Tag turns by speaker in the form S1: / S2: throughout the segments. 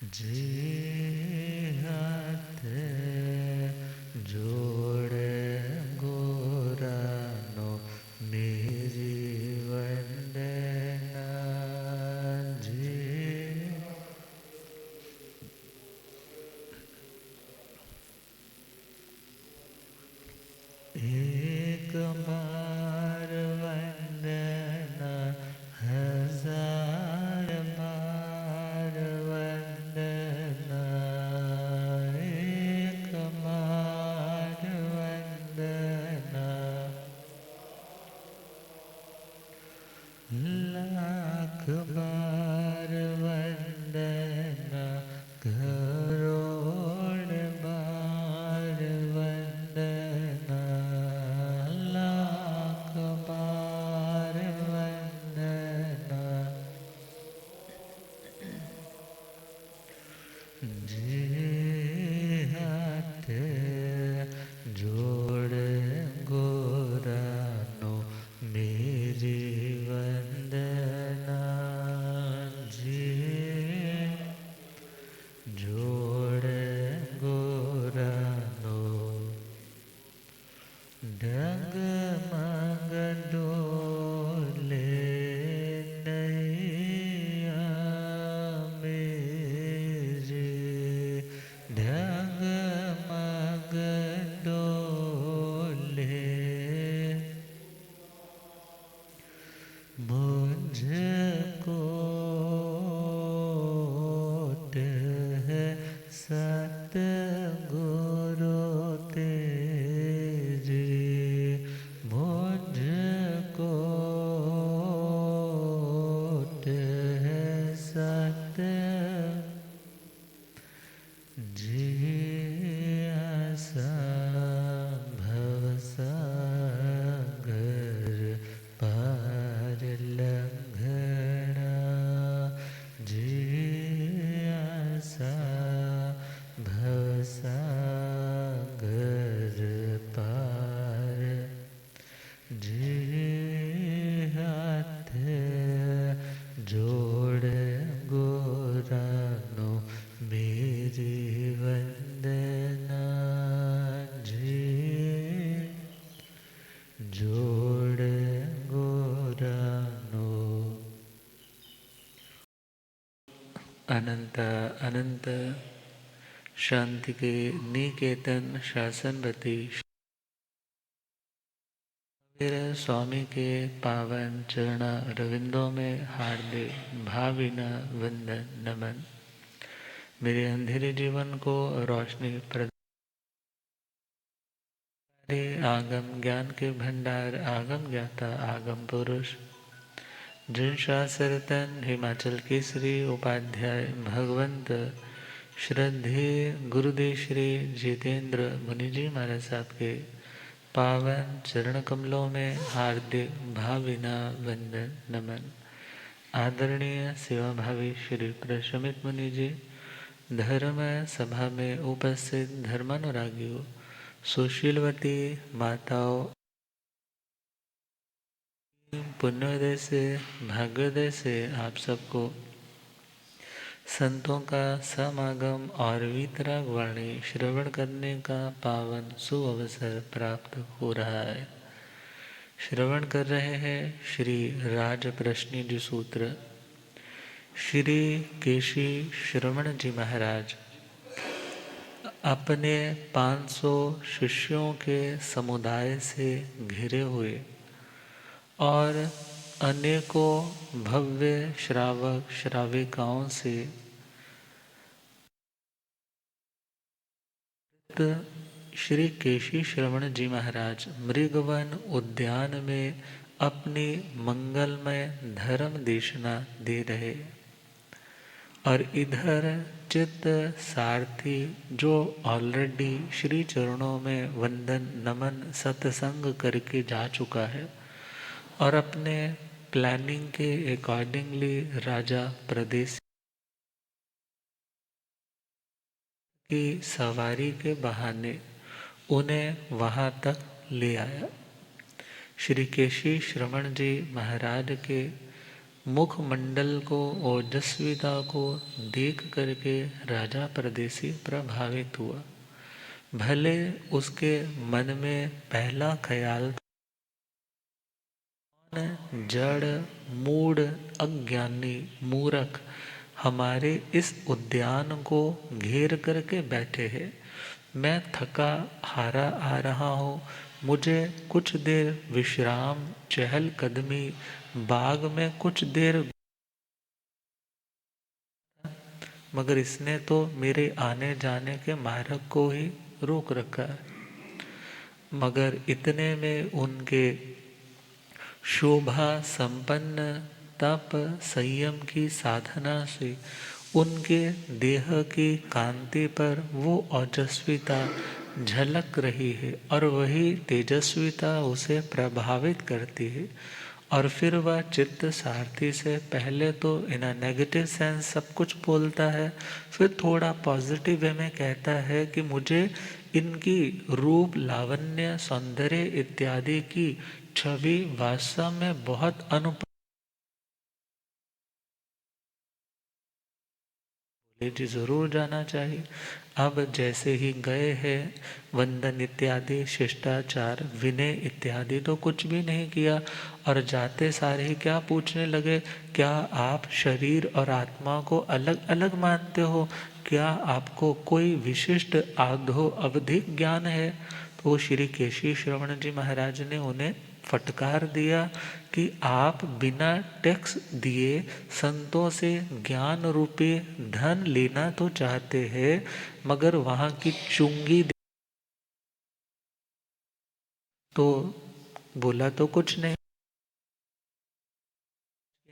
S1: जी हाथ जोड़े गोरानो मेरी वंदना जी। एक बार वंदना हजार बार वंदना। एक बार वंदना लाख बार वंदना करोड़ बार वंदना। लाख बार वंदना जी हाथ जोड़ गोरानो मेरी वंदना जी। जोड़ गोरानो डगमग डोले नैया मेरे। डगमग डोले मुझको सतगुरु तेरे। मुझको सत जी आसा भवसागर पार लंघना जी। आसा भवसागर पार जी। हाथ जोड़ गोरानो मेरी वंदना जी। जोड़ गोरानो अनंत अनंत शांति के निकेतन शासनपति मेरे स्वामी के पावन चरण रविंदों में हार्दिक भावभीनी वंदन नमन। मेरे अंधेरे जीवन को रोशनी प्रदान आगम ज्ञान के भंडार आगम ज्ञाता आगम पुरुष जिन शास्त्रतन हिमाचल केसरी उपाध्याय भगवंत श्रद्धेय गुरुदेव श्री जितेंद्र मुनि जी महाराज साहब के पावन चरण कमलों में हार्दिक भावभीनी वंदन नमन। आदरणीय सेवाभावी श्री प्रशमित मुनि जी, धर्म सभा में उपस्थित धर्मानुरागियों, सुशीलवती माताओं, पुण्योदय से भाग्योदय से आप सबको संतों का समागम और वीतराग वाणी श्रवण करने का पावन सुअवसर प्राप्त हो रहा है। श्रवण कर रहे हैं श्री राज प्रश्नी जी सूत्र। श्री केशी श्रवण जी महाराज अपने 500 शिष्यों के समुदाय से घिरे हुए और अनेकों भव्य श्रावक श्राविकाओं से श्री केशी श्रवण जी महाराज मृगवन उद्यान में अपनी मंगलमय धर्म देशना दे रहे और इधर चित्त सारथी जो ऑलरेडी श्री चरणों में वंदन नमन सत्संग करके जा चुका है और अपने प्लानिंग के अकॉर्डिंगली राजा प्रदेश की सवारी के बहाने उन्हें वहाँ तक ले आया। श्री केशी श्रवण जी महाराज के मुखमंडल को, ओजस्विता को देख करके राजा परदेसी प्रभावित हुआ। भले उसके मन में पहला ख्याल जड़, मूढ़, अज्ञानी, मूर्ख हमारे इस उद्यान को घेर करके बैठे हैं। मैं थका हारा आ रहा हूँ, मुझे कुछ देर विश्राम, चहलकदमी, बाग में कुछ देर, मगर इसने तो मेरे आने जाने के मार्ग को ही रोक रखा है। मगर इतने में उनके शोभा संपन्न तप संयम की साधना से उनके देह की कांति पर वो ओजस्विता झलक रही है और वही तेजस्विता उसे प्रभावित करती है। और फिर वह चित्त सारथी से पहले तो इन अ नेगेटिव सेंस सब कुछ बोलता है, फिर थोड़ा पॉजिटिव वे में कहता है कि मुझे इनकी रूप, लावण्य, सौंदर्य इत्यादि की छवि वास्तव में बहुत जी जरूर जाना चाहिए। अब जैसे ही गए हैं, वंदन इत्यादि, शिष्टाचार, विनय इत्यादि तो कुछ भी नहीं किया, और जाते सारे ही क्या पूछने लगे, क्या आप शरीर और आत्मा को अलग अलग मानते हो? क्या आपको कोई विशिष्ट आधो अवधिक ज्ञान है? तो श्री केशी श्रवण जी महाराज ने उन्हें फटकार दिया कि आप बिना टैक्स दिए संतों से ज्ञान रूपी धन लेना तो चाहते हैं, मगर वहाँ की चुंगी तो बोला तो कुछ नहीं।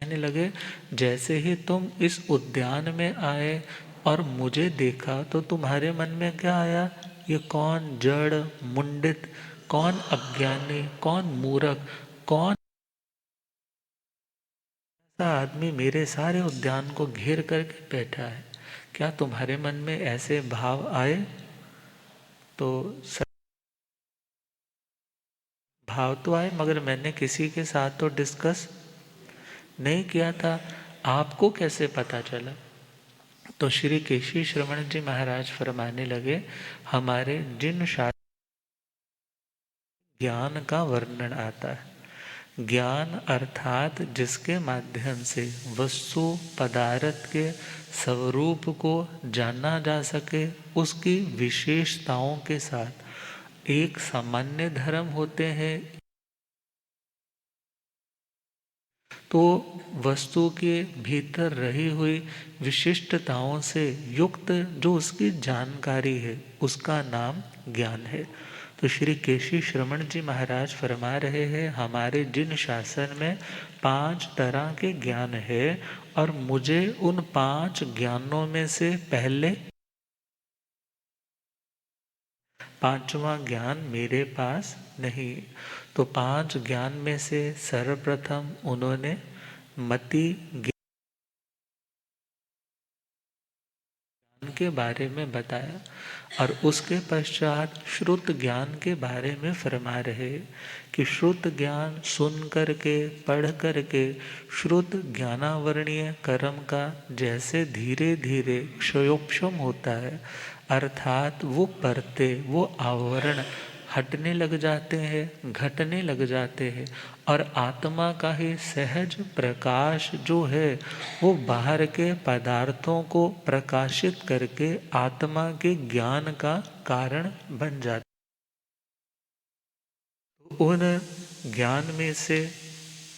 S1: कहने लगे, जैसे ही तुम इस उद्यान में आए और मुझे देखा तो तुम्हारे मन में क्या आया? ये कौन जड़, मुंडित, कौन अज्ञानी, कौन मूर्ख, कौन ऐसा आदमी मेरे सारे उद्यान को घेर करके बैठा है? क्या तुम्हारे मन में ऐसे भाव आए? तो भाव तो आए, मगर मैंने किसी के साथ तो डिस्कस नहीं किया था, आपको कैसे पता चला? तो श्री केशी श्रवण जी महाराज फरमाने लगे, हमारे जिन शास्त्र ज्ञान का वर्णन आता है। ज्ञान अर्थात जिसके माध्यम से वस्तु पदार्थ के स्वरूप को जाना जा सके, उसकी विशेषताओं के साथ एक सामान्य धर्म होते हैं, तो वस्तु के भीतर रही हुई विशिष्टताओं से युक्त जो उसकी जानकारी है, उसका नाम ज्ञान है। तो श्री केशी श्रमण जी महाराज फरमा रहे हैं, हमारे जिन शासन में 5 तरह के ज्ञान है, और मुझे उन 5 ज्ञानों में से पहले 5वां ज्ञान मेरे पास नहीं। तो 5 ज्ञान में से सर्वप्रथम उन्होंने मति के बारे में बताया, और उसके पश्चात श्रुत ज्ञान के बारे में फरमा रहे कि श्रुत ज्ञान सुन करके, पढ़ करके, श्रुत ज्ञानावरणीय कर्म का जैसे धीरे धीरे क्षयोपशम होता है, अर्थात वो परते, वो आवरण हटने लग जाते हैं, घटने लग जाते हैं, और आत्मा का ही सहज प्रकाश जो है वो बाहर के पदार्थों को प्रकाशित करके आत्मा के ज्ञान का कारण बन जाता है। उन ज्ञान में से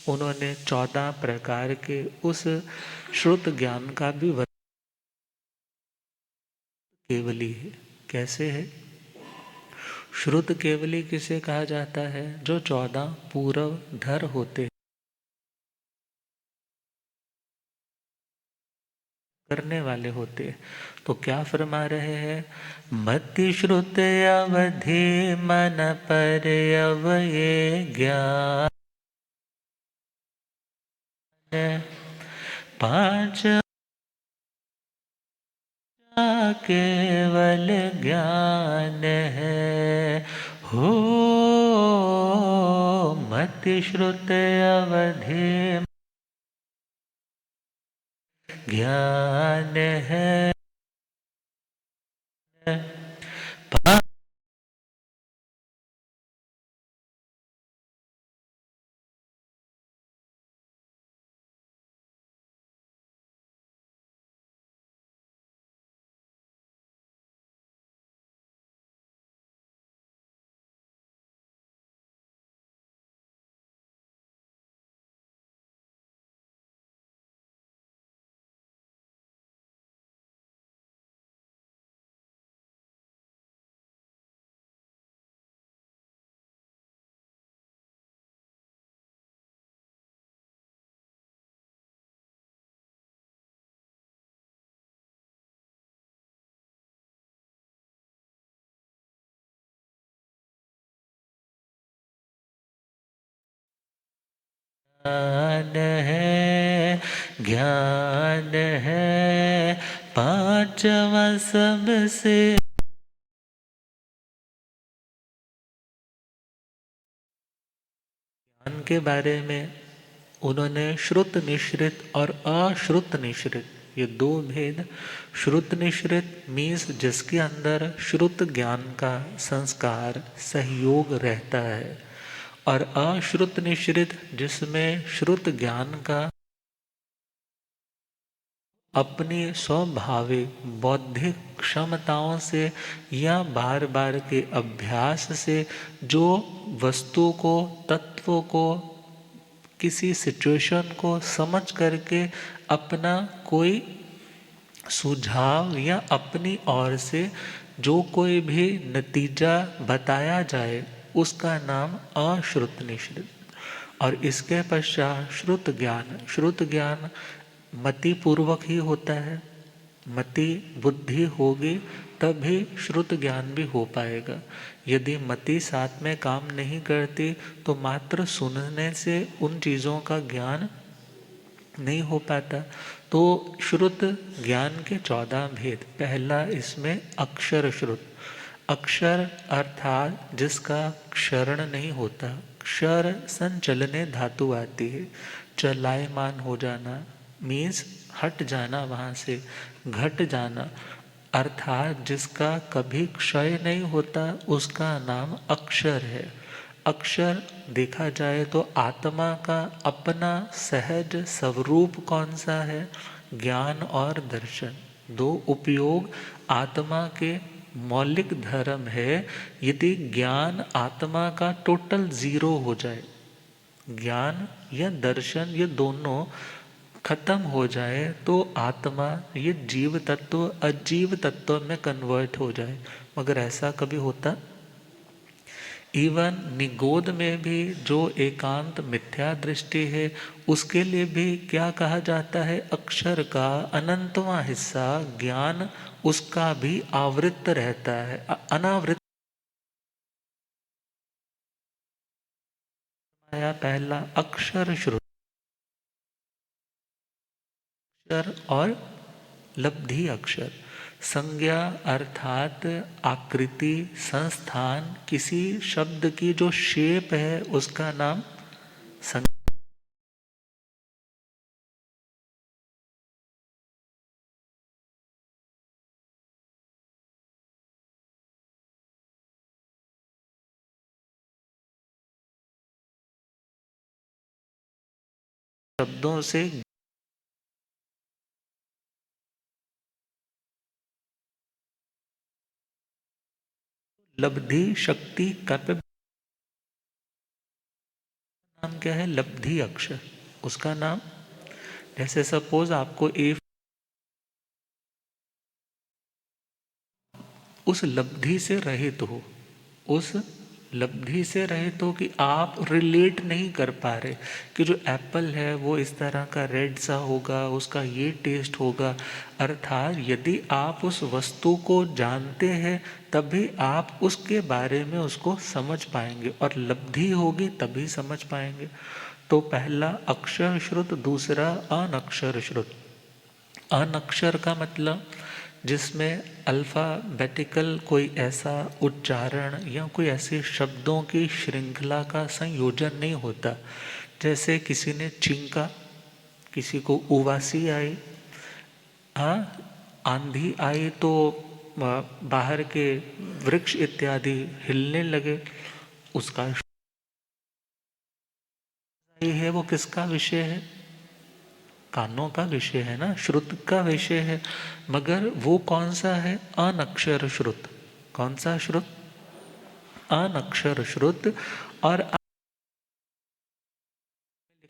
S1: उन्होंने 14 प्रकार के उस श्रुत ज्ञान का भी वर्णन केवली है। कैसे है? श्रुत केवली किसे कहा जाता है? जो 14 पूर्व धर होते हैं, करने वाले होते हैं। तो क्या फरमा रहे हैं? मति श्रुत अवधि मन पर अवये ज्ञान, 5 केवल ज्ञान है हो। मति श्रुत अवधि ज्ञान है ज्ञान है, ज्ञान है पांचवा सबसे। ज्ञान के बारे में उन्होंने श्रुत निश्रित और अश्रुत निश्रित ये दो भेद। श्रुत निश्रित मीन्स जिसके अंदर श्रुत ज्ञान का संस्कार सहयोग रहता है, और अश्रुत निश्रित जिसमें श्रुत ज्ञान का अपनी स्वाभाविक बौद्धिक क्षमताओं से या बार बार के अभ्यास से जो वस्तु को, तत्व को, किसी सिचुएशन को समझ करके अपना कोई सुझाव या अपनी ओर से जो कोई भी नतीजा बताया जाए उसका नाम अश्रुत निश्रित। और इसके पश्चात श्रुत ज्ञान। श्रुत ज्ञान मति पूर्वक ही होता है। मति बुद्धि होगी तभी श्रुत ज्ञान भी हो पाएगा। यदि मति साथ में काम नहीं करती तो मात्र सुनने से उन चीज़ों का ज्ञान नहीं हो पाता। तो श्रुत ज्ञान के 14 भेद। पहला इसमें अक्षर श्रुत। अक्षर अर्थात जिसका क्षरण नहीं होता। क्षर संचलने धातु आती है, चलायमान हो जाना मीन्स हट जाना, वहाँ से घट जाना, अर्थात जिसका कभी क्षय नहीं होता उसका नाम अक्षर है। अक्षर देखा जाए तो आत्मा का अपना सहज स्वरूप कौन सा है? ज्ञान और दर्शन, दो उपयोग आत्मा के मौलिक धर्म है। यदि ज्ञान आत्मा का टोटल जीरो हो जाए, ज्ञान या दर्शन ये दोनों खत्म हो जाए तो आत्मा ये जीव तत्व अजीव तत्व में कन्वर्ट हो जाए। मगर ऐसा कभी होता? इवन निगोद में भी जो एकांत मिथ्या दृष्टि है उसके लिए भी क्या कहा जाता है? अक्षर का अनंतवां हिस्सा ज्ञान उसका भी आवृत रहता है, अनावृत। आया पहला अक्षर श्रुत, अक्षर और लब्धि अक्षर। संज्ञा अर्थात आकृति, संस्थान, किसी शब्द की जो शेप है उसका नाम संज्ञा। शब्दों से लब्धि शक्ति कैपेबिलिटी नाम क्या है? लब्धि अक्षर। उसका नाम जैसे सपोज आपको ए उस लब्धि से रहित हो, उस लब्धि से रहित हो कि आप रिलेट नहीं कर पा रहे कि जो एप्पल है वो इस तरह का रेड सा होगा, उसका ये टेस्ट होगा। अर्थात यदि आप उस वस्तु को जानते हैं तभी आप उसके बारे में उसको समझ पाएंगे, और लब्धि होगी तभी समझ पाएंगे। तो पहला अक्षर श्रुत, दूसरा अनक्षर श्रुत। अनक्षर का मतलब जिसमें अल्फ़ाबेटिकल कोई ऐसा उच्चारण या कोई ऐसे शब्दों की श्रृंखला का संयोजन नहीं होता। जैसे किसी ने छींका, किसी को उवासी आई, हाँ, आंधी आई तो बाहर के वृक्ष इत्यादि हिलने लगे, उसका ये है, वो किसका विषय है? कानों का विषय है ना, श्रुत का विषय है। मगर वो कौन सा है? अनक्षर श्रुत। कौन सा श्रुत? अनक्षर श्रुत। और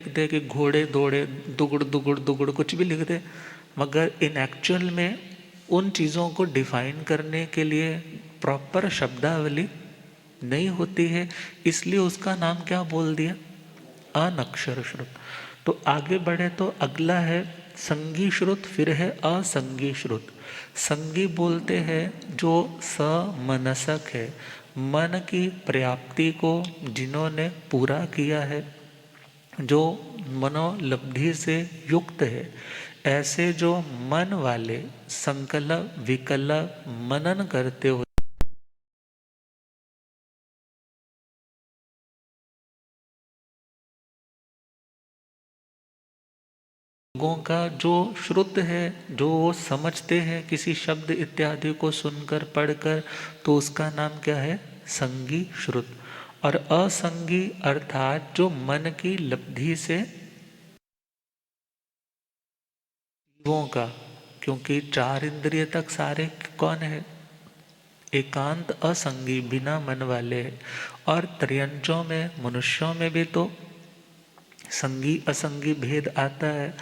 S1: लिख दे कि घोड़े दौड़े, दुगुड़ दुगुड़ दुगुड़, कुछ भी लिख दे, मगर इन एक्चुअल में उन चीज़ों को डिफाइन करने के लिए प्रॉपर शब्दावली नहीं होती है, इसलिए उसका नाम क्या बोल दिया? अनक्षर श्रुत। तो आगे बढ़े तो अगला है संगी श्रुत, फिर है असंगी श्रुत। संगी बोलते हैं जो समनसक है, मन की पर्याप्ति को जिन्होंने पूरा किया है, जो मनोलब्धि से युक्त है, ऐसे जो मन वाले संकल्प विकल्प मनन करते हुए लोगों का जो श्रुत है, जो वो समझते हैं किसी शब्द इत्यादि को सुनकर पढ़कर, तो उसका नाम क्या है? संगी श्रुत। और असंगी अर्थात जो मन की लब्धि से जीवों का, क्योंकि चार इंद्रिय तक सारे कौन है? एकांत असंगी बिना मन वाले है। और त्रियंचों में, मनुष्यों में भी तो संगी असंगी भेद आता है,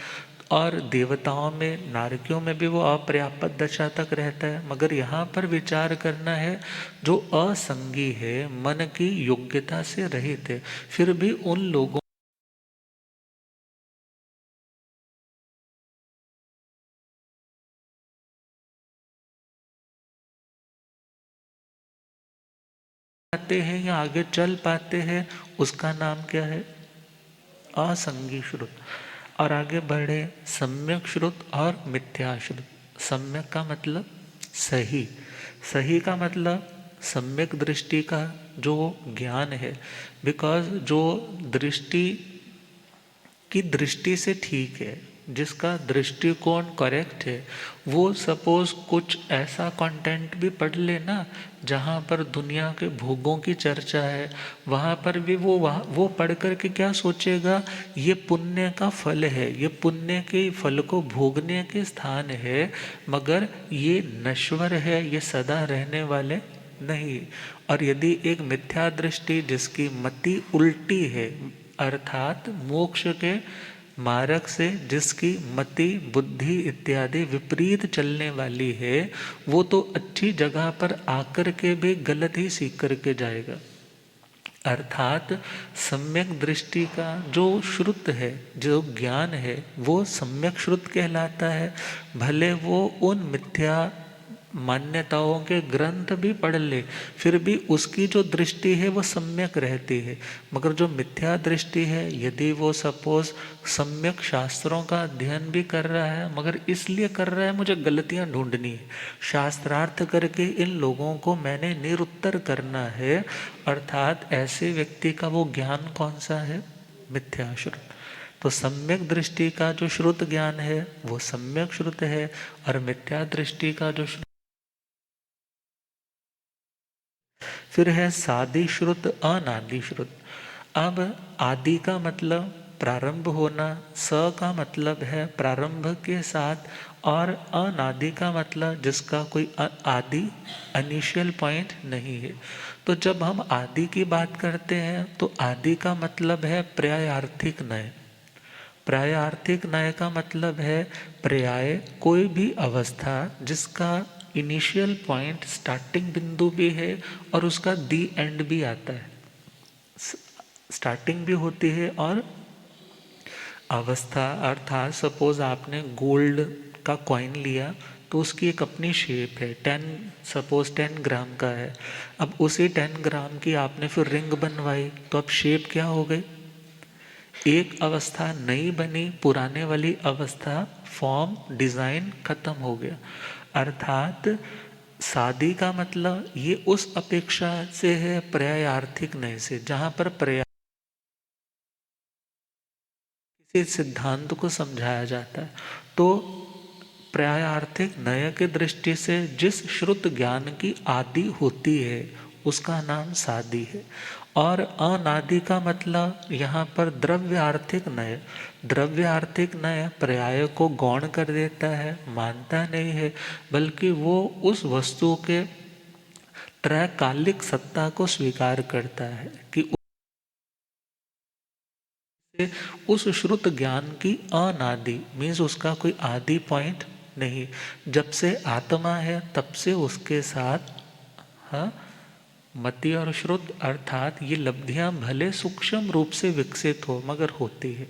S1: और देवताओं में, नारकियों में भी वो अपर्याप्त दशा तक रहता है। मगर यहाँ पर विचार करना है, जो असंगी है, मन की योग्यता से रहित है, फिर भी उन लोगों आते हैं या आगे चल पाते हैं, उसका नाम क्या है? असंगी श्रुत। और आगे बढ़े सम्यक श्रुत और मिथ्या श्रुत। सम्यक का मतलब सही, सही का मतलब सम्यक दृष्टि का जो ज्ञान है। बिकॉज जो दृष्टि की दृष्टि से ठीक है, जिसका दृष्टिकोण करेक्ट है, वो सपोज कुछ ऐसा कंटेंट भी पढ़ ले ना, जहाँ पर दुनिया के भोगों की चर्चा है, वहाँ पर भी वो पढ़ कर के क्या सोचेगा? ये पुण्य का फल है, ये पुण्य के फल को भोगने के स्थान है, मगर ये नश्वर है, ये सदा रहने वाले नहीं। और यदि एक मिथ्या दृष्टि जिसकी मति उल्टी है, अर्थात मोक्ष के मार्ग से जिसकी मति बुद्धि इत्यादि विपरीत चलने वाली है, वो तो अच्छी जगह पर आकर के भी गलत ही सीख करके जाएगा। अर्थात सम्यक दृष्टि का जो श्रुत है, जो ज्ञान है, वो सम्यक श्रुत कहलाता है। भले वो उन मिथ्या मान्यताओं के ग्रंथ भी पढ़ ले, फिर भी उसकी जो दृष्टि है वो सम्यक रहती है। मगर जो मिथ्या दृष्टि है, यदि वो सपोज सम्यक शास्त्रों का अध्ययन भी कर रहा है, मगर इसलिए कर रहा है मुझे गलतियां ढूंढनी है, शास्त्रार्थ करके इन लोगों को मैंने निरुत्तर करना है, अर्थात ऐसे व्यक्ति का वो ज्ञान कौन सा है? मिथ्या श्रुत। तो सम्यक दृष्टि का जो श्रुत ज्ञान है वो सम्यक श्रुत है, और मिथ्या दृष्टि का जो फिर है सादि श्रुत अनादि श्रुत। अब आदि का मतलब प्रारंभ होना, स का मतलब है प्रारंभ के साथ, और अनादि का मतलब जिसका कोई आदि इनिशियल पॉइंट नहीं है। तो जब हम आदि की बात करते हैं तो आदि का मतलब है पर्यायार्थिक नय। पर्यायार्थिक न्याय का मतलब है पर्याय कोई भी अवस्था जिसका इनिशियल पॉइंट स्टार्टिंग बिंदु भी है और उसका दी एंड भी आता है। स्टार्टिंग भी होती है और अवस्था, अर्थात सपोज आपने गोल्ड का कॉइन लिया तो उसकी एक अपनी शेप है, 10 ग्राम का है। अब उसी 10 ग्राम की आपने फिर रिंग बनवाई तो अब शेप क्या हो गई? एक अवस्था नई बनी, पुराने वाली अवस्था फॉर्म डिजाइन खत्म हो गया। अर्थात शादी का मतलब ये उस अपेक्षा से है पर्यायार्थिक नय से, जहां पर पर्याय किसी सिद्धांत को समझाया जाता है। तो पर्यायार्थिक नय की दृष्टि से जिस श्रुत ज्ञान की आदि होती है उसका नाम सादी है। और अनादि का मतलब यहाँ पर द्रव्य आर्थिक नय। द्रव्य आर्थिक नय पर्याय को गौण कर देता है, मानता नहीं है, बल्कि वो उस वस्तु के त्रैकालिक सत्ता को स्वीकार करता है कि उस श्रुत ज्ञान की अनादि मीन्स उसका कोई आदि पॉइंट नहीं। जब से आत्मा है तब से उसके साथ हाँ मति और श्रुत अर्थात ये लब्धियां भले सूक्ष्म रूप से विकसित हो मगर होती है।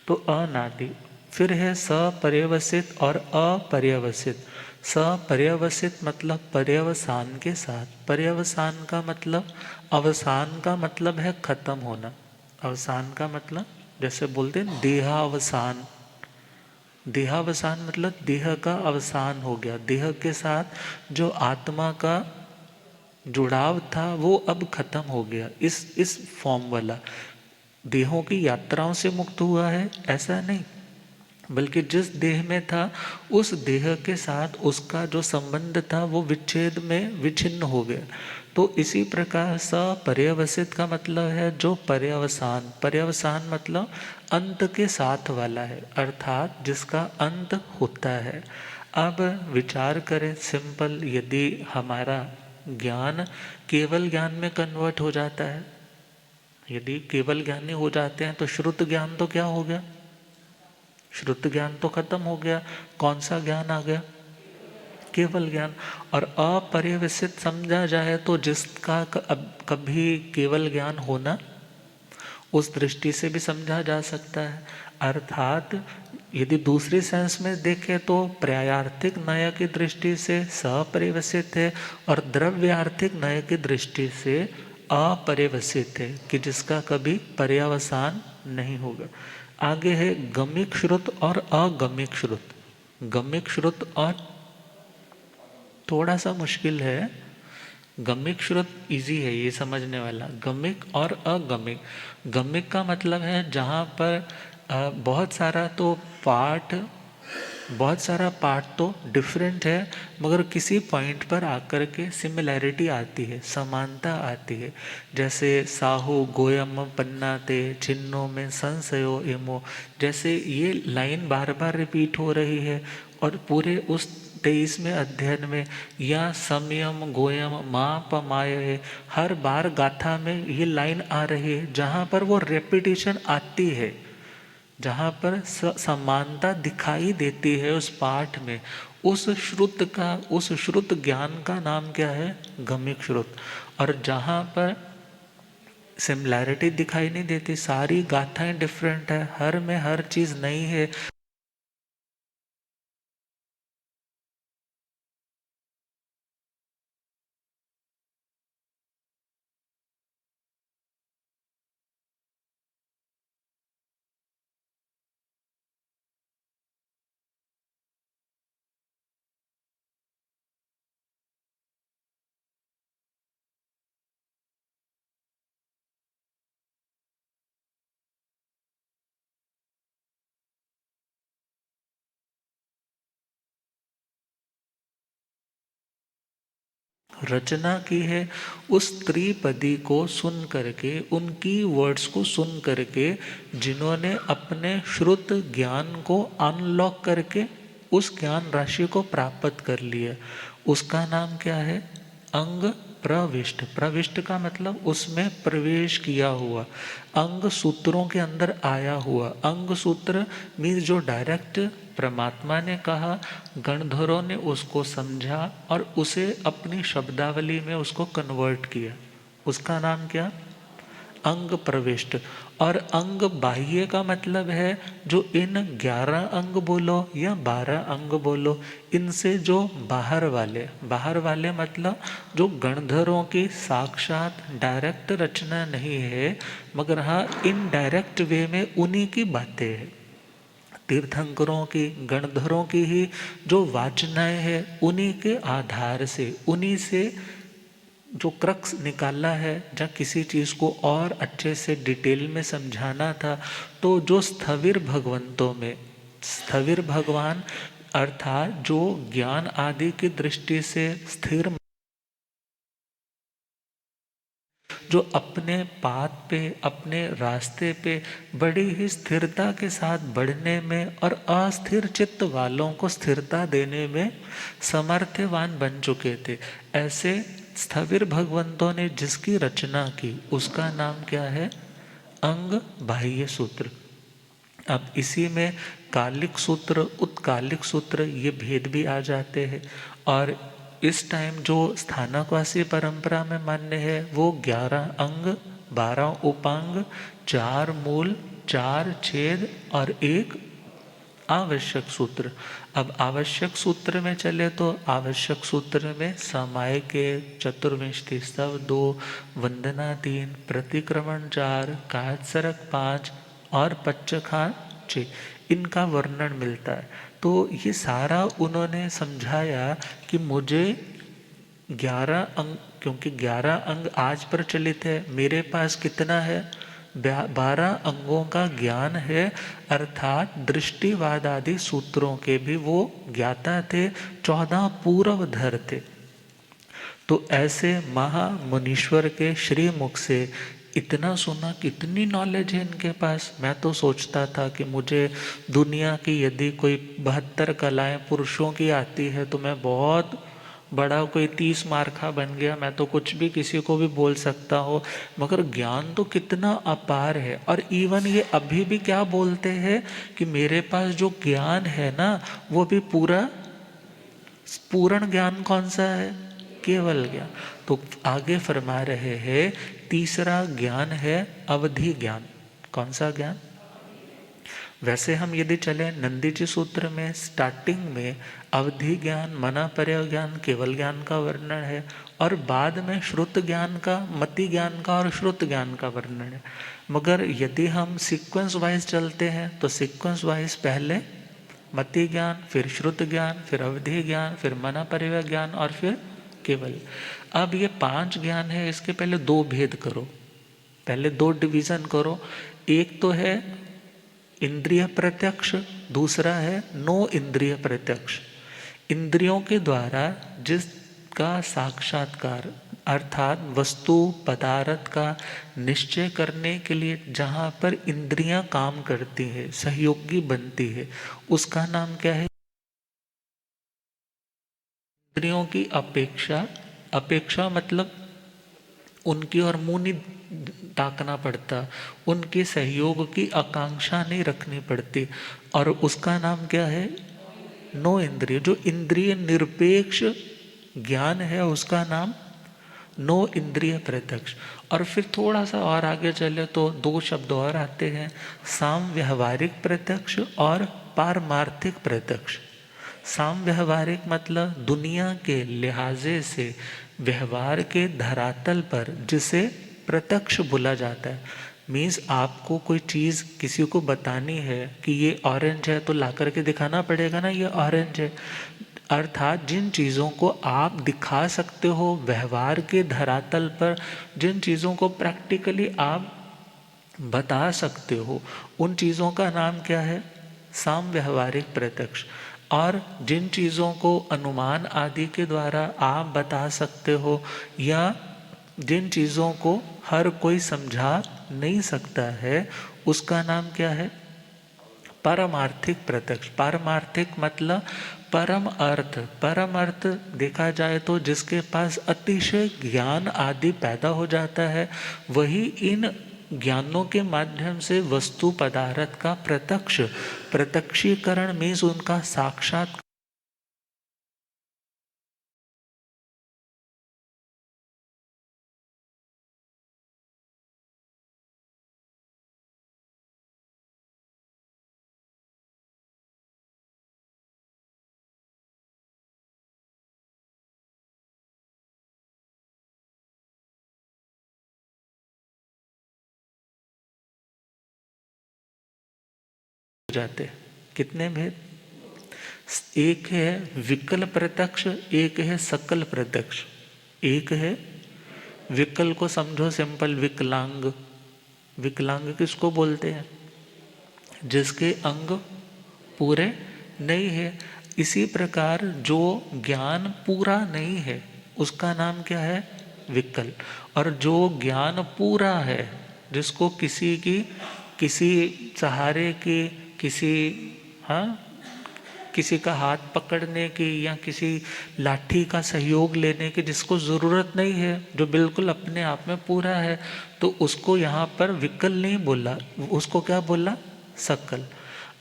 S1: तो अनादि। फिर है सपर्यवसित और अपर्यवसित। सपर्यवसित मतलब पर्यवसान के साथ। पर्यवसान का मतलब अवसान का मतलब है खत्म होना। अवसान का मतलब जैसे बोलते हैं देहावसान। देहावसान मतलब देह का अवसान हो गया, देह के साथ जो आत्मा का जुड़ाव था वो अब खत्म हो गया। इस फॉर्म वाला देहों की यात्राओं से मुक्त हुआ है ऐसा नहीं, बल्कि जिस देह में था उस देह के साथ उसका जो संबंध था वो विच्छेद में विच्छिन्न हो गया। तो इसी प्रकार सपर्यवसित का मतलब है जो पर्यवसान। पर्यवसान मतलब अंत के साथ वाला है, अर्थात जिसका अंत होता है। अब विचार करें सिंपल, यदि हमारा ज्ञान केवल ज्ञान में कन्वर्ट हो जाता है, यदि केवल ज्ञानी हो जाते हैं तो श्रुत ज्ञान तो क्या हो गया? श्रुत ज्ञान तो खत्म हो गया। कौन सा ज्ञान आ गया? केवल ज्ञान। और अपर्यवसित समझा जाए तो जिसका अब कभी केवल ज्ञान होना, उस दृष्टि से भी समझा जा सकता है। अर्थात यदि दूसरे सेंस में देखें तो पर्यायार्थिक नय की दृष्टि से सपर्यवसित है और द्रव्यार्थिक नय की दृष्टि से अपर्यवसित है कि जिसका कभी पर्यावसान नहीं होगा। आगे है गमिक श्रुत और अगमिक श्रुत। गमिक श्रुत और थोड़ा सा मुश्किल है, गमिक श्रुत इजी है ये समझने वाला। गमिक और अगमिक। गमिक का मतलब है जहाँ पर बहुत सारा पार्ट तो डिफरेंट है मगर किसी पॉइंट पर आकर के सिमिलैरिटी आती है, समानता आती है। जैसे साहू गोयम पन्नाते छिन्नों में संशयो इमो, जैसे ये लाइन बार बार रिपीट हो रही है और पूरे उस 23वें अध्ययन में, या समयम गोयम माप माय, हर बार गाथा में ये लाइन आ रही है जहाँ पर वो रेपिटेशन आती है, जहाँ पर समानता दिखाई देती है उस पाठ में, उस श्रुत ज्ञान का नाम क्या है? गमिक श्रुत। और जहाँ पर सिमिलैरिटी दिखाई नहीं देती, सारी गाथाएं डिफरेंट है, हर में हर चीज नई है, रचना की है उस त्रिपदी को सुन करके, उनकी वर्ड्स को सुन करके, जिन्होंने अपने श्रुत ज्ञान को अनलॉक करके उस ज्ञान राशि को प्राप्त कर लिया। उसका नाम क्या है? अंग प्रविष्ट। प्रविष्ट का मतलब उसमें प्रवेश किया हुआ, अंग सूत्रों के अंदर आया हुआ। अंग सूत्र मीन्स जो डायरेक्ट परमात्मा ने कहा, गणधरों ने उसको समझा और उसे अपनी शब्दावली में उसको कन्वर्ट किया। उसका नाम क्या? अंग प्रविष्ट। और अंग बाह्य का मतलब है जो इन 11 अंग बोलो या 12 अंग बोलो, इनसे जो बाहर वाले मतलब जो गणधरों की साक्षात डायरेक्ट रचना नहीं है, मगर हाँ इनडायरेक्ट वे में उन्हीं की बातें हैं। तीर्थंकरों की, गणधरों की ही जो वाचनाएं हैं, उन्हीं के आधार से, उन्हीं से जो क्रक्स निकाला है, जहाँ किसी चीज़ को और अच्छे से डिटेल में समझाना था, तो जो स्थविर भगवंतों में स्थविर भगवान अर्थात जो ज्ञान आदि की दृष्टि से स्थिर, जो अपने पाथ पे, अपने रास्ते पे बड़ी ही स्थिरता के साथ बढ़ने में और अस्थिर चित्त वालों को स्थिरता देने में समर्थवान बन चुके थे, ऐसे स्थविर भगवंतों ने जिसकी रचना की उसका नाम क्या है? अंग बाह्य सूत्र। अब इसी में कालिक सूत्र, उत्कालिक सूत्र ये भेद भी आ जाते हैं। और इस टाइम जो स्थानकवासी परंपरा में मान्य है वो 11 अंग, 12 उपांग, 4 मूल, 4 छेद और एक आवश्यक सूत्र। अब आवश्यक सूत्र में चले तो आवश्यक सूत्र में समाय के चतुर्विंशति स्तव 2, वंदना 3, प्रतिक्रमण 4, कायत्सरक 5 और पच्चखान 6, इनका वर्णन मिलता है। तो ये सारा उन्होंने समझाया कि मुझे 11 अंग, क्योंकि 11 अंग आज प्रचलित है, मेरे पास कितना है? 12 अंगों का ज्ञान है, अर्थात दृष्टिवाद आदि सूत्रों के भी वो ज्ञाता थे, 14 पूर्वधर थे। तो ऐसे महामुनीश्वर के श्री मुख से इतना सुना, कितनी नॉलेज है इनके पास। मैं तो सोचता था कि मुझे दुनिया की यदि कोई 72 कलाएं पुरुषों की आती है तो मैं बहुत बड़ा कोई 30 मार्का बन गया, मैं तो कुछ भी किसी को भी बोल सकता हो। मगर ज्ञान तो कितना अपार है। और इवन ये अभी भी क्या बोलते हैं कि मेरे पास जो ज्ञान है ना वो भी पूर्ण ज्ञान कौन सा है? केवल ज्ञान। तो आगे फरमा रहे हैं तीसरा ज्ञान है अवधि ज्ञान। कौन सा ज्ञान? वैसे हम यदि चले नंदी जी सूत्र में स्टार्टिंग में अवधि ज्ञान, मनापर्य ज्ञान, केवल ज्ञान का वर्णन है और बाद में श्रुत ज्ञान का, मति ज्ञान का और श्रुत ज्ञान का वर्णन है। मगर यदि हम सीक्वेंस वाइज चलते हैं तो सीक्वेंस वाइज पहले मति ज्ञान, फिर श्रुत ज्ञान, फिर अवधि ज्ञान, फिर मनापर्य ज्ञान और फिर केवल। अब ये 5 ज्ञान है, इसके पहले 2 भेद करो, पहले 2 डिवीजन करो। एक तो है इंद्रिय प्रत्यक्ष, दूसरा है नो इंद्रिय प्रत्यक्ष। इंद्रियों के द्वारा जिसका साक्षात्कार, अर्थात वस्तु पदार्थ का निश्चय करने के लिए जहाँ पर इंद्रियां काम करती है, सहयोगी बनती है, उसका नाम क्या है? इंद्रियों की अपेक्षा, अपेक्षा मतलब उनकी ओर मुंह नहीं ताकना पड़ता, उनके सहयोग की आकांक्षा नहीं रखनी पड़ती, और उसका नाम क्या है? नो इंद्रिय। जो इंद्रिय निरपेक्ष ज्ञान है उसका नाम नो इंद्रिय प्रत्यक्ष। और फिर थोड़ा सा और आगे चले तो 2 शब्द और आते हैं, साम व्यवहारिक प्रत्यक्ष और पारमार्थिक प्रत्यक्ष। साम व्यवहारिक मतलब दुनिया के लिहाजे से व्यवहार के धरातल पर जिसे प्रत्यक्ष बोला जाता है। मीन्स आपको कोई चीज़ किसी को बतानी है कि ये ऑरेंज है तो ला करके दिखाना पड़ेगा ना ये ऑरेंज है। अर्थात जिन चीज़ों को आप दिखा सकते हो व्यवहार के धरातल पर, जिन चीज़ों को प्रैक्टिकली आप बता सकते हो, उन चीज़ों का नाम क्या है? साम व्यवहारिक प्रत्यक्ष। और जिन चीज़ों को अनुमान आदि के द्वारा आप बता सकते हो या जिन चीज़ों को हर कोई समझा नहीं सकता है, उसका नाम क्या है? पारमार्थिक प्रत्यक्ष। पारमार्थिक मतलब परम अर्थ। परम अर्थ देखा जाए तो जिसके पास अतिशय ज्ञान आदि पैदा हो जाता है, वही इन ज्ञानों के माध्यम से वस्तु पदार्थ का प्रत्यक्षीकरण मीन्स उनका साक्षात हो जाते। कितने भेद? एक है विकल प्रत्यक्ष, एक है सकल प्रत्यक्ष। एक है विकल को समझो सिंपल विकलांग। विकलांग किसको बोलते हैं? जिसके अंग पूरे नहीं है। इसी प्रकार जो ज्ञान पूरा नहीं है उसका नाम क्या है? विकल। और जो ज्ञान पूरा है, जिसको किसी सहारे की, किसी, हाँ, किसी का हाथ पकड़ने की या किसी लाठी का सहयोग लेने की जिसको ज़रूरत नहीं है, जो बिल्कुल अपने आप में पूरा है, तो उसको यहाँ पर विकल नहीं बोला, उसको क्या बोला? सकल।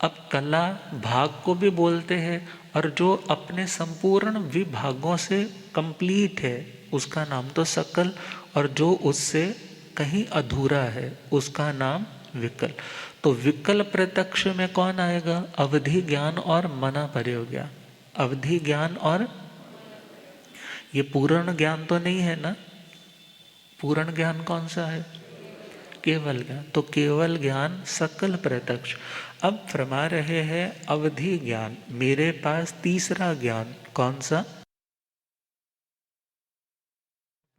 S1: अब कला भाग को भी बोलते हैं, और जो अपने संपूर्ण विभागों से कंप्लीट है उसका नाम तो सकल, और जो उससे कहीं अधूरा है उसका नाम विकल। तो विकल प्रत्यक्ष में कौन आएगा? अवधि ज्ञान और मना प्रयोग्या। अवधि ज्ञान और, ये पूर्ण ज्ञान तो नहीं है ना? पूर्ण ज्ञान कौन सा है? केवल ज्ञान। तो केवल ज्ञान सकल प्रत्यक्ष। अब फरमा रहे हैं अवधि ज्ञान, मेरे पास तीसरा ज्ञान कौन सा?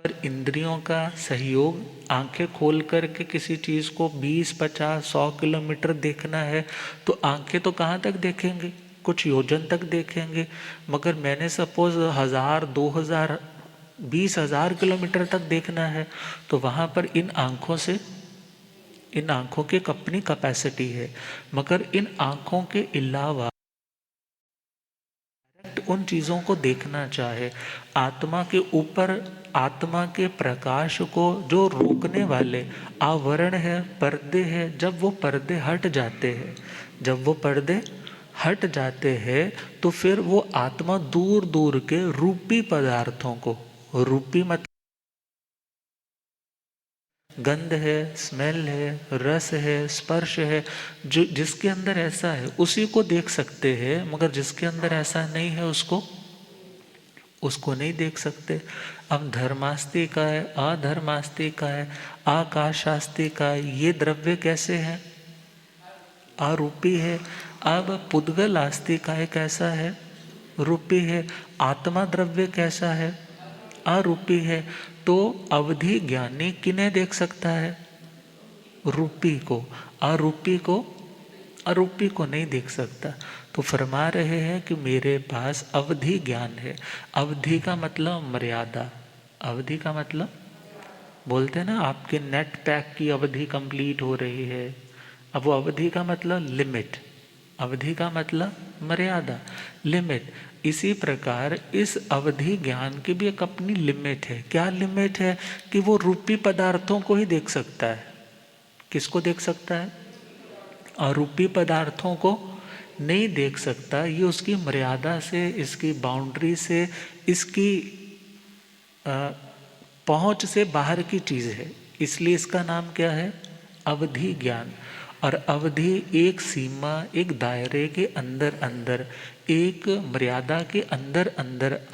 S1: पर इंद्रियों का सहयोग, आंखें खोल करके किसी चीज को 20, 50, 100 किलोमीटर देखना है तो आंखें तो कहाँ तक देखेंगे? कुछ योजन तक देखेंगे। मगर मैंने सपोज 1000, 2000, 20,000 किलोमीटर तक देखना है, तो वहां पर इन आंखों से, इन आंखों की एक अपनी कैपेसिटी है। मगर इन आंखों के अलावा उन चीजों को देखना चाहे, आत्मा के ऊपर, आत्मा के प्रकाश को जो रोकने वाले आवरण है, पर्दे हैं, जब वो पर्दे हट जाते हैं, जब वो पर्दे हट जाते हैं, तो फिर वो आत्मा दूर दूर के रूपी पदार्थों को, रूपी मत गंध है, स्मेल है, रस है, स्पर्श है, जो जिसके अंदर ऐसा है उसी को देख सकते हैं, मगर जिसके अंदर ऐसा नहीं है उसको नहीं देख सकते। अब धर्मास्ति का है, अधर्मास्ति का है, आकाशास्ति का है, ये द्रव्य कैसे है? आरूपी है। अब पुद्गल आस्ति का है, कैसा है? रूपी है। आत्मा द्रव्य कैसा है? आरूपी है। तो अवधि ज्ञानी किन्हें देख सकता है? रूपी को। आरूपी को नहीं देख सकता। तो फरमा रहे हैं कि मेरे पास अवधि ज्ञान है। अवधि का मतलब मर्यादा। अवधि का मतलब, बोलते हैं ना आपके नेट पैक की अवधि कंप्लीट हो रही है, अब वो अवधि का मतलब लिमिट, अवधि का मतलब मर्यादा, लिमिट। इसी प्रकार इस अवधि ज्ञान की भी एक अपनी लिमिट है। क्या लिमिट है? कि वो रूपी पदार्थों को ही देख सकता है। किसको देख सकता है? अरूपी पदार्थों को नहीं देख सकता। ये उसकी मर्यादा से, इसकी बाउंड्री से, इसकी पहुंच से बाहर की चीज है। इसलिए इसका नाम क्या है? अवधि ज्ञान। और अवधि एक सीमा, एक दायरे के अंदर अंदर, एक मर्यादा के अंदर अंदर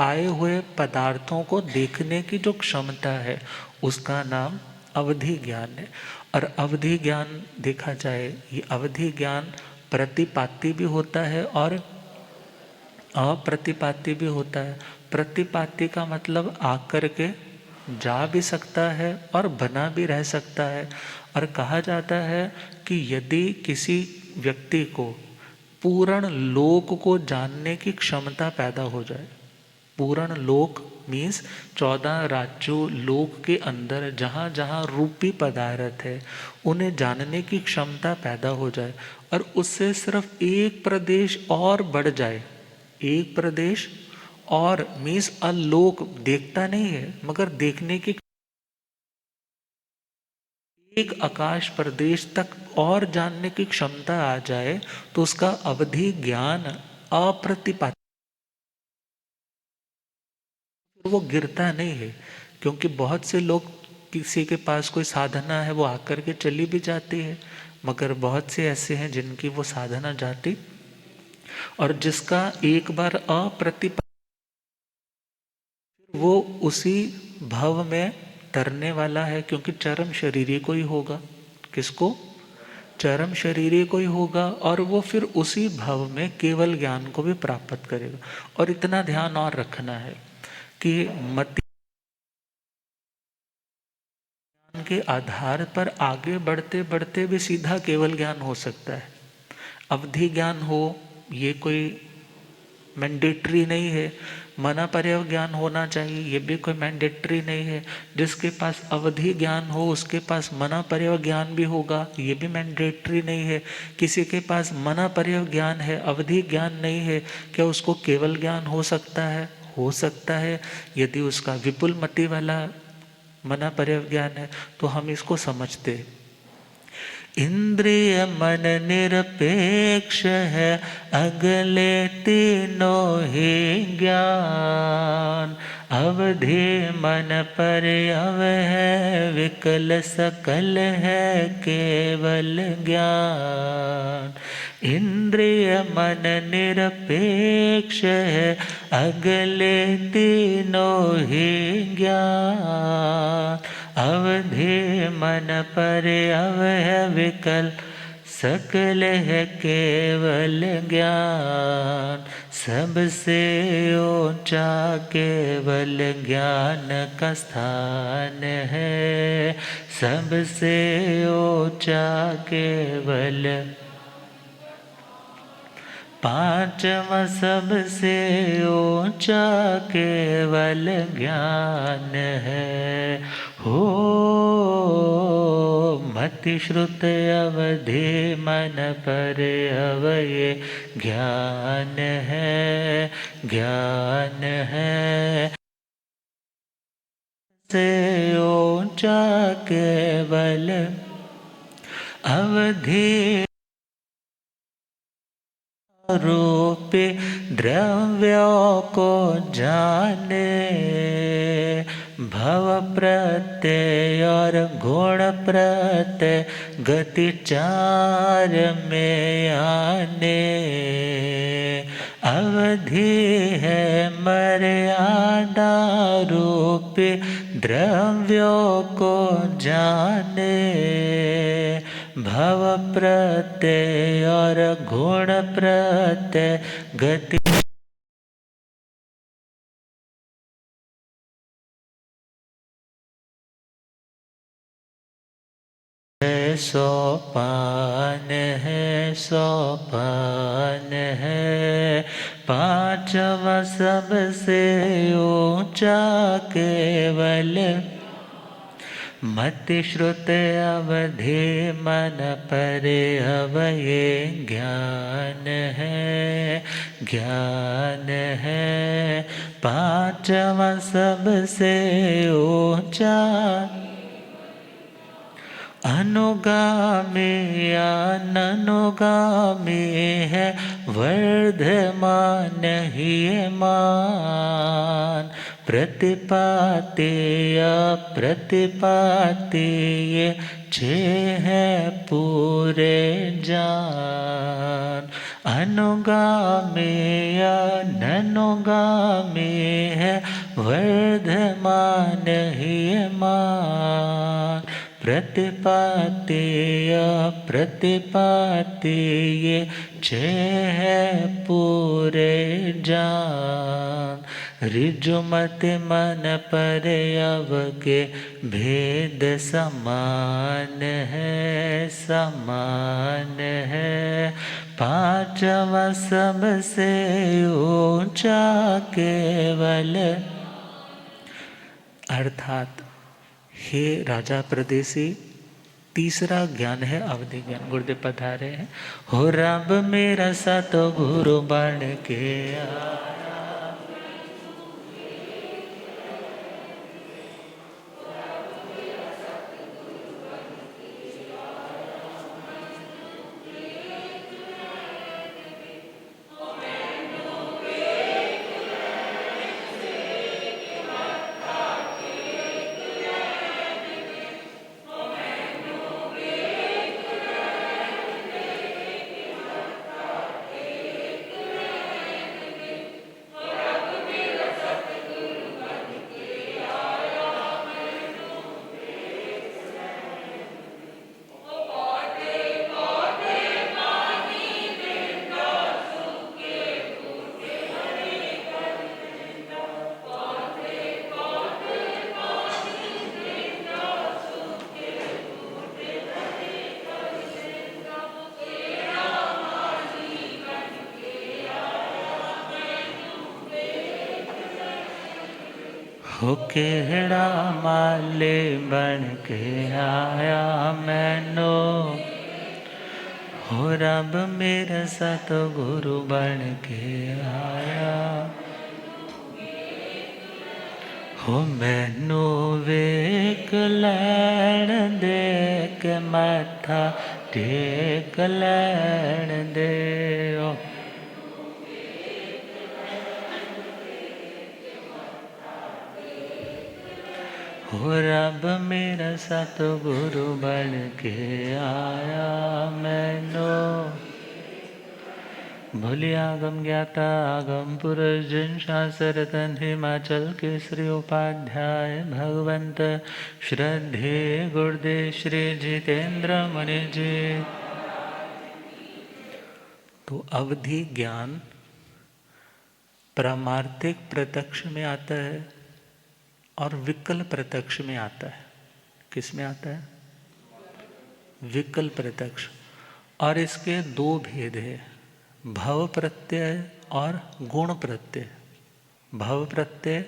S1: आए हुए पदार्थों को देखने की जो क्षमता है, उसका नाम अवधि ज्ञान है। और अवधि ज्ञान देखा जाए, ये अवधि ज्ञान प्रतिपाती भी होता है और अप्रतिपाती भी होता है। प्रतिपाती का मतलब आकर के जा भी सकता है और बना भी रह सकता है। और कहा जाता है कि यदि किसी व्यक्ति को पूर्ण लोक को जानने की क्षमता पैदा हो जाए, पूर्ण लोक मीन्स 14 राज्यों लोक के अंदर जहाँ जहाँ रूपी पदार्थ है उन्हें जानने की क्षमता पैदा हो जाए, और उससे सिर्फ एक प्रदेश और बढ़ जाए, एक प्रदेश और मीन्स अलोक, देखता नहीं है मगर देखने की, एक आकाश प्रदेश तक और जानने की क्षमता आ जाए, तो उसका अवधि ज्ञान अप्रतिपात, वो गिरता नहीं है। क्योंकि बहुत से लोग, किसी के पास कोई साधना है वो आकर के चली भी जाती है, मगर बहुत से ऐसे हैं जिनकी वो साधना जाती, और जिसका एक बार अप्रतिपात, वो उसी भव में तरने वाला है। क्योंकि चरम शरीरी को ही होगा। किसको? चरम शरीरी को ही होगा। और वो फिर उसी भव में केवल ज्ञान को भी प्राप्त करेगा। और इतना ध्यान और रखना है कि मति के आधार पर आगे बढ़ते बढ़ते भी सीधा केवल ज्ञान हो सकता है। अवधि ज्ञान हो, ये कोई मैंडेटरी नहीं है। मना पर्यव ज्ञान होना चाहिए, ये भी कोई मैंडेटरी नहीं है। जिसके पास अवधि ज्ञान हो उसके पास मना पर्यव ज्ञान भी होगा, ये भी मैंडेटरी नहीं है। किसी के पास मना पर्यव ज्ञान है, अवधि ज्ञान नहीं है, क्या उसको केवल ज्ञान हो सकता है? हो सकता है, यदि उसका विपुल मति वाला मना पर्यव ज्ञान है तो हम इसको समझते हैं। इंद्रिय मन निरपेक्ष है, अगले तीनों ही ज्ञान। अवधि मन पर्यव है, विकल सकल है केवल ज्ञान। इंद्रिय मन निरपेक्ष है, अगले तीनों ही ज्ञान। अवधि मन पर्यव है, विकल सकल है केवल ज्ञान। सबसे ऊंचा केवल ज्ञान का स्थान है, सबसे ऊंचा केवल। पांचवा सबसे ऊंचा केवल ज्ञान है। हो मति श्रुत अवधि मन पर्यव ये ज्ञान है, ज्ञान है। से ऊंचा केवल अवधि रूपे द्रव्यों को जाने। भव प्रत्यय और गुण प्रत्यय गति चार में आने। अवधि है मर्यादा रूपे द्रव्यों को जाने। भव प्रत्यय और गुण प्रत्यय गति सोपान है, सोपान है। पांचवा सबसे ऊंचा केवल मति श्रुत अवधि मन पर्यव ये ज्ञान है, ज्ञान है। पांचवा सबसे ऊंचा अनुगामी अनुगामी है, वर्धमान ही मान। प्रतिपाती अप्रतिपाती ये छः है पूरे जान। अनुगामी अनुगामी है, वर्धमान ही मान। प्रतिपाती अप्रतिपाती ये छः है पूरे जान। ऋजुमति मन पर्यव के भेद समान है, समान है। पांचवा सबसे ऊंचा केवल। अर्थात हे राजा प्रदेशी, तीसरा ज्ञान है अवधि ज्ञान। गुरुदेव पधारे हैं। हो रब मेरा सत गुरु बन के हो केड़ा माले बन के आया मैनो, हो रब मेरा सतगुरु बन के आया। हो मैनू वेख लैण दे के मत्था टेक लैण दे। हो रब मेरा सतगुरु बन के आया मैनो, भूलि आगम ज्ञाता आगम पुरुष जिन शास्त्र तन हिमाचल केसरी उपाध्याय भगवंत श्रद्धे गुरुदेव श्री जितेंद्र मुनि जी। तो अवधि ज्ञान पारमार्थिक प्रत्यक्ष में आता है और विकल्प प्रत्यक्ष में आता है। किस में आता है? विकल्प प्रत्यक्ष। और इसके दो भेद है, भव प्रत्यय और गुण प्रत्यय। भव प्रत्यय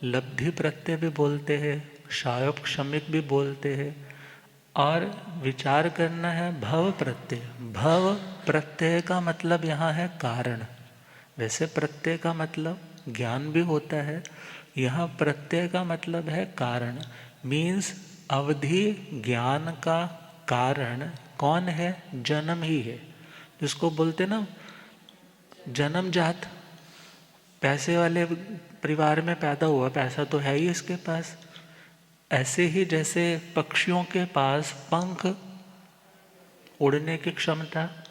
S1: लब्धि प्रत्यय भी बोलते हैं, शायोपशमिक भी बोलते हैं। और विचार करना है भव प्रत्यय। भव प्रत्यय का मतलब यहाँ है कारण। वैसे प्रत्यय का मतलब ज्ञान भी होता है, यहाँ प्रत्यय का मतलब है कारण। मीन्स अवधि ज्ञान का कारण कौन है? जन्म ही है। जिसको बोलते ना जन्मजात, पैसे वाले परिवार में पैदा हुआ, पैसा तो है ही इसके पास। ऐसे ही जैसे पक्षियों के पास पंख, उड़ने की क्षमता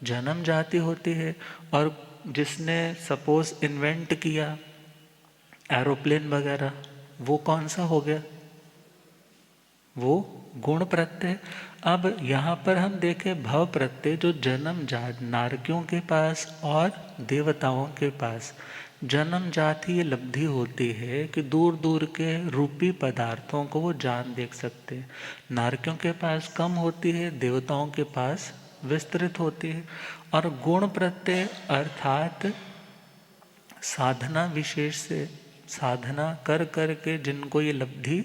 S1: जन्मजाति होती है। और जिसने सपोज इन्वेंट किया एरोप्लेन वगैरह, वो कौन सा हो गया? वो गुण प्रत्यय। अब यहाँ पर हम देखें भव प्रत्यय जो जन्मजात नारकियों के पास और देवताओं के पास जन्मजात ही ये लब्धि होती है कि दूर दूर के रूपी पदार्थों को वो जान देख सकते हैं। नारकियों के पास कम होती है, देवताओं के पास विस्तृत होती है। और गुण प्रत्यय अर्थात साधना विशेष से साधना कर कर के जिनको ये लब्धि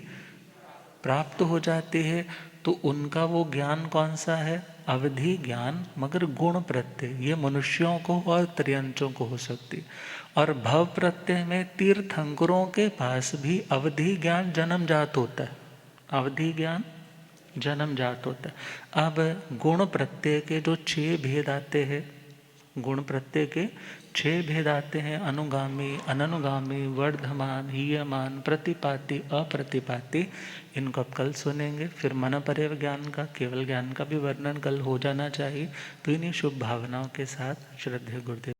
S1: प्राप्त हो जाती है, तो उनका वो ज्ञान कौन सा है? अवधि ज्ञान, मगर गुण प्रत्यय। ये मनुष्यों को और त्रियंचों को हो सकती। और भव प्रत्यय में तीर्थंकरों के पास भी अवधि ज्ञान जन्मजात होता है। अवधि ज्ञान जन्मजात होता है। अब गुण प्रत्यय के जो 6 भेद आते हैं, गुण प्रत्यय के 6 भेद आते हैं, अनुगामी, अननुगामी, वर्धमान, हीयमान, प्रतिपाती, अप्रतिपाती। इनको अब कल सुनेंगे। फिर मन परे ज्ञान का, केवल ज्ञान का भी वर्णन कल हो जाना चाहिए। तो इन्हीं शुभ भावनाओं के साथ श्रद्धेय गुरुदेव।